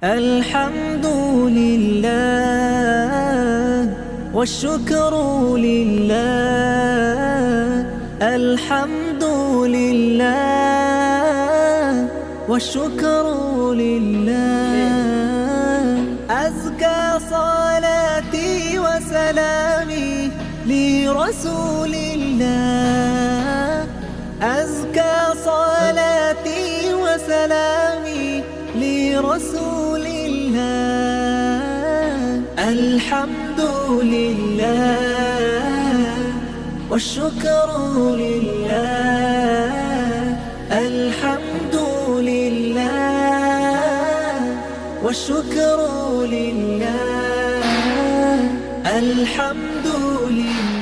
الحمد لله والشكر لله. الحمد لله والشكر لله. أزكى صلاتي وسلامي لرسول الله. أزكى صلاتي وسلامي لرسول الله. الحمد لله والشكر لله. الحمد لله والشكر لله. الحمد لله.